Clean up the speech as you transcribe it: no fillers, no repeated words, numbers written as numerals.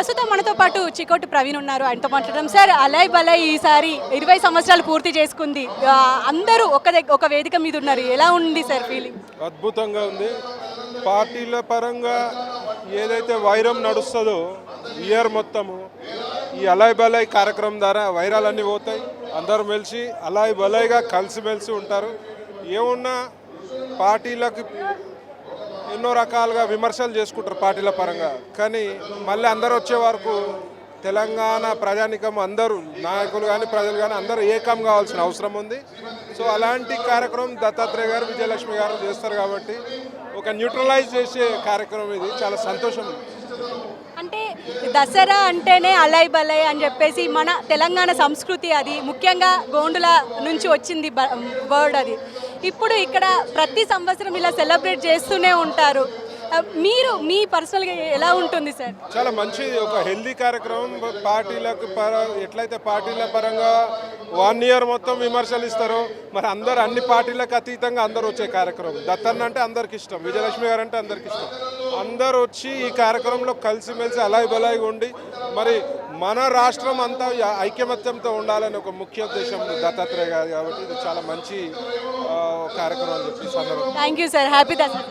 ప్రస్తుతం మనతో పాటు చికోటి ప్రవీణ్ ఉన్నారు, ఆయనతో మాట్లాడడం. సార్, అలయ్ బలయ్ ఈసారి 20 సంవత్సరాలు పూర్తి చేసుకుంది. అందరూ ఒక వేదిక మీద ఉన్నారు. ఎలా ఉంది సార్ ఫీలింగ్? అద్భుతంగా ఉంది. పార్టీల పరంగా ఏదైతే వైరం నడుస్తుందో ఇయర్ మొత్తము ఈ అలయ్ బలయ్ కార్యక్రమం ద్వారా వైరాలన్నీ పోతాయి. అందరూ మెలిసి అలయ్ బలయ్గా కలిసిమెలిసి ఉంటారు. ఏమున్నా పార్టీలకు ఎన్నో రకాలుగా విమర్శలు చేసుకుంటారు పార్టీల పరంగా, కానీ మళ్ళీ అందరూ వచ్చే వరకు తెలంగాణ ప్రజానికం అందరూ నాయకులు కానీ ప్రజలు కానీ అందరూ ఏకం కావాల్సిన అవసరం ఉంది. సో అలాంటి కార్యక్రమం దత్తాత్రేయ గారు విజయలక్ష్మి గారు చేస్తారు కాబట్టి ఒక న్యూట్రలైజ్ చేసే కార్యక్రమం ఇది. చాలా సంతోషం. అంటే దసరా అంటేనే అలయ్ బలయ్ అని చెప్పేసి మన తెలంగాణ సంస్కృతి, అది ముఖ్యంగా గోండుల నుంచి వచ్చింది వర్డ్ అది. ఇప్పుడు ఇక్కడ ప్రతి సంవత్సరం ఇలా సెలబ్రేట్ చేస్తూనే ఉంటారు. మీరు మీ పర్సనల్గా ఎలా ఉంటుంది సార్? చాలా మంచిది, ఒక హెల్దీ కార్యక్రమం. పార్టీలకు ఎట్లయితే పార్టీల పరంగా 1 ఇయర్ మొత్తం విమర్శలు ఇస్తారో మరి అందరు అన్ని పార్టీలకు అతీతంగా అందరూ వచ్చే కార్యక్రమం. దత్తన్న అంటే అందరికి ఇష్టం, విజయలక్ష్మి గారు అంటే అందరికి ఇష్టం. అందరూ వచ్చి ఈ కార్యక్రమంలో కలిసిమెలిసి అలాయ్ బలాయిగా ఉండి మరి మన రాష్ట్రం అంతా ఐకమత్యంతో ఉండాలని ఒక ముఖ్య ఉద్దేశం దత్తాత్రేయ గారు. కాబట్టి ఇది చాలా మంచి కార్యక్రమం అని చెప్పి సందర్భం. Thank you sir. Happy Dasara.